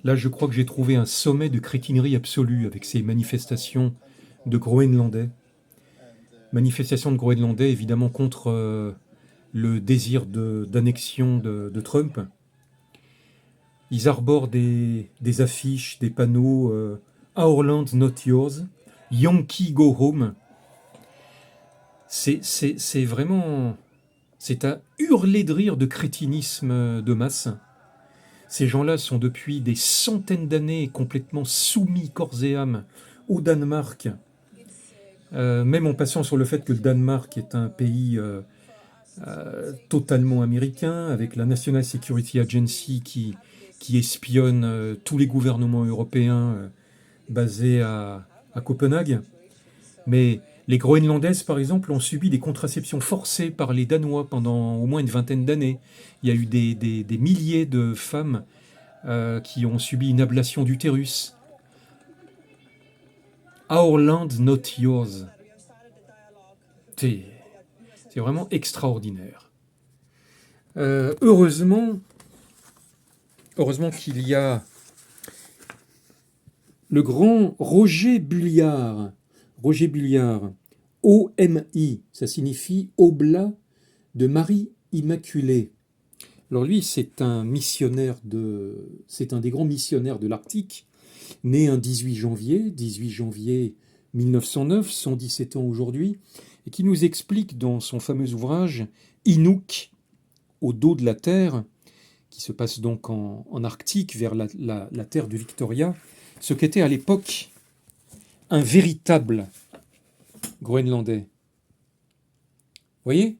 Là, je crois que j'ai trouvé un sommet de crétinerie absolue avec ces manifestations de Groenlandais. Manifestations de Groenlandais, évidemment, contre le désir d'annexion de Trump. Ils arborent des affiches, des panneaux Our land not yours, Yankee go home. C'est vraiment. C'est à hurler de rire de crétinisme de masse. Ces gens-là sont depuis des centaines d'années complètement soumis corps et âme au Danemark, même en passant sur le fait que le Danemark est un pays totalement américain, avec la National Security Agency qui espionne tous les gouvernements européens basés à Copenhague. Mais les Groenlandaises, par exemple, ont subi des contraceptions forcées par les Danois pendant au moins une vingtaine d'années. Il y a eu des milliers de femmes qui ont subi une ablation d'utérus. Our land, not yours. C'est vraiment extraordinaire. Heureusement qu'il y a le grand Roger Bulliard. Roger Bulliard, OMI, ça signifie Oblat de Marie Immaculée. Alors lui, c'est un des grands missionnaires de l'Arctique, né un 18 janvier 1909, 117 ans aujourd'hui, et qui nous explique dans son fameux ouvrage Inuk, au dos de la Terre, qui se passe donc en Arctique, vers la terre du Victoria, ce qu'était à l'époque un véritable Groenlandais. Vous voyez,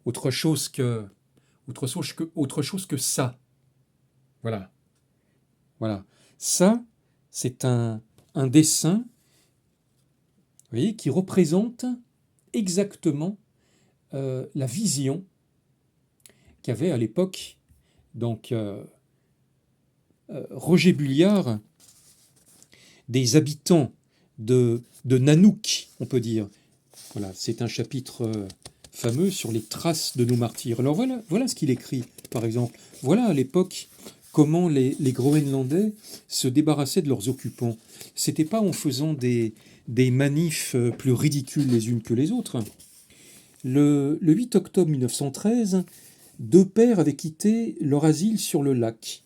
autre chose que ça. Voilà. Ça, c'est un dessin, vous voyez, qui représente exactement la vision qu'avait à l'époque donc Roger Bulliard des habitants de Nanook, on peut dire. Voilà, c'est un chapitre fameux sur les traces de nos martyrs. Alors voilà ce qu'il écrit, par exemple. Voilà à l'époque comment les Groenlandais se débarrassaient de leurs occupants. C'était pas en faisant des manifs plus ridicules les unes que les autres. Le 8 octobre 1913, deux pères avaient quitté leur asile sur le lac.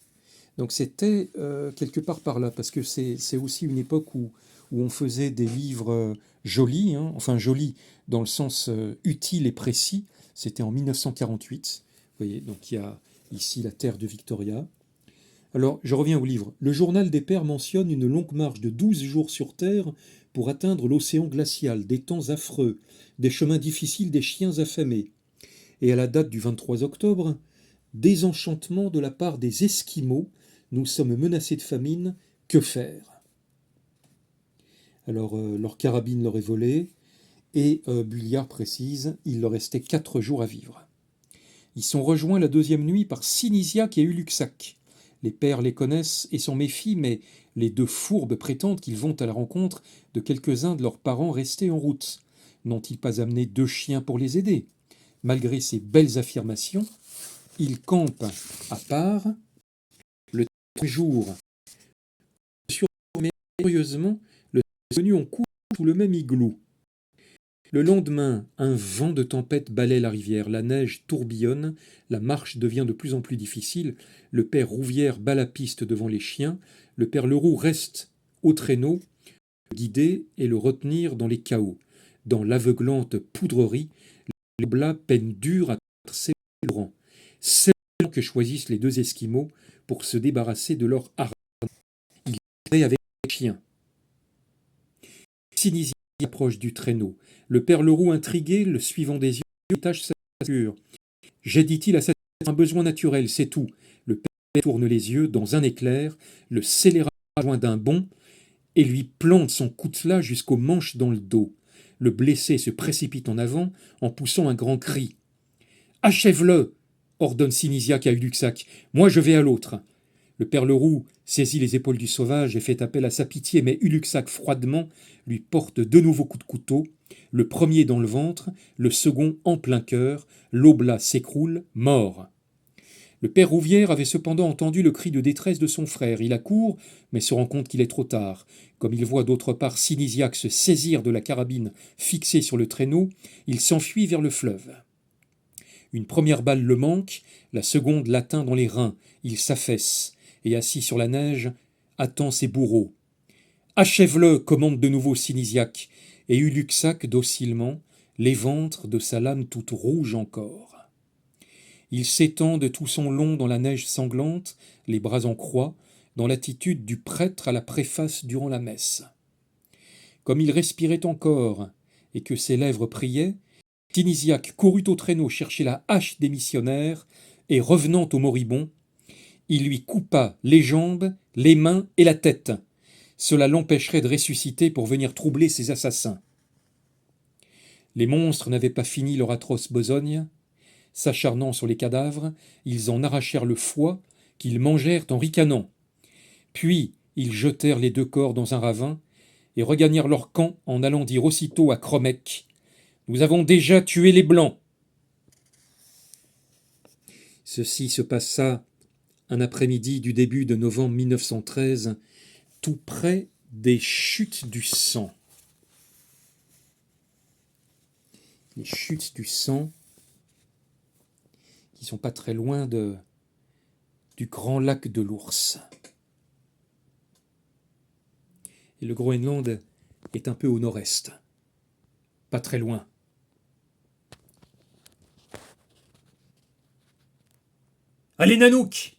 Donc c'était quelque part par là, parce que c'est aussi une époque où on faisait des livres jolis, hein, enfin jolis dans le sens utile et précis. C'était en 1948. Vous voyez, donc il y a ici la terre de Victoria. Alors, je reviens au livre. Le journal des pères mentionne une longue marche de 12 jours sur Terre pour atteindre l'océan glacial, des temps affreux, des chemins difficiles, des chiens affamés. Et à la date du 23 octobre, désenchantement de la part des Esquimaux, nous sommes menacés de famine, que faire? Alors, leur carabine leur est volée, et Bulliard précise, il leur restait 4 jours à vivre. Ils sont rejoints la deuxième nuit par Sinisiak et Uluksak. Les pères les connaissent et s'en méfient, mais les deux fourbes prétendent qu'ils vont à la rencontre de quelques-uns de leurs parents restés en route. N'ont-ils pas amené 2 chiens pour les aider? Malgré ces belles affirmations, ils campent à part. Le jour, curieusement, le venu en couple sous le même igloo. Le lendemain, un vent de tempête balaie la rivière, la neige tourbillonne, la marche devient de plus en plus difficile, le père Rouvière bat la piste devant les chiens, le père Leroux reste au traîneau, le guider et le retenir dans les cahots. Dans l'aveuglante poudrerie, les blats peinent dur à traverser le rang. C'est le temps que choisissent les 2 Esquimaux pour se débarrasser de leur harnais. Ils tiraient avec les chiens. Sinisi approche du traîneau. Le père Leroux, intrigué, le suivant des yeux, tâche sa voiture. J'ai, dit-il, à satisfaire un besoin naturel, c'est tout. Le père tourne les yeux dans un éclair, le scélérat joint d'un bond et lui plante son coutelas jusqu'au manche dans le dos. Le blessé se précipite en avant en poussant un grand cri. Achève-le, ordonne Sinisiak à Uluksak. Moi, je vais à l'autre. Le père Leroux saisit les épaules du sauvage et fait appel à sa pitié, mais Uluksak froidement lui porte 2 nouveaux coups de couteau, le premier dans le ventre, le second en plein cœur. L'oblat s'écroule, mort. Le père Rouvière avait cependant entendu le cri de détresse de son frère. Il accourt, mais se rend compte qu'il est trop tard. Comme il voit d'autre part Sinisiac se saisir de la carabine fixée sur le traîneau, il s'enfuit vers le fleuve. Une première balle le manque, la seconde l'atteint dans les reins. Il s'affaisse et, assis sur la neige, attend ses bourreaux. « Achève-le » commande de nouveau Sinisiac, et Uluxac, docilement, l'éventre de sa lame toute rouge encore. Il s'étend de tout son long dans la neige sanglante, les bras en croix, dans l'attitude du prêtre à la préface durant la messe. Comme il respirait encore et que ses lèvres priaient, Sinisiac courut au traîneau chercher la hache des missionnaires et, revenant au moribond, il lui coupa les jambes, les mains et la tête. Cela l'empêcherait de ressusciter pour venir troubler ses assassins. Les monstres n'avaient pas fini leur atroce besogne. S'acharnant sur les cadavres, ils en arrachèrent le foie, qu'ils mangèrent en ricanant. Puis ils jetèrent les deux corps dans un ravin et regagnèrent leur camp en allant dire aussitôt à Cromec : « Nous avons déjà tué les Blancs !» Ceci se passa un après-midi du début de novembre 1913, tout près des chutes du sang. Les chutes du sang qui sont pas très loin du grand lac de l'Ours. Et le Groenland est un peu au nord-est, pas très loin. Allez Nanook,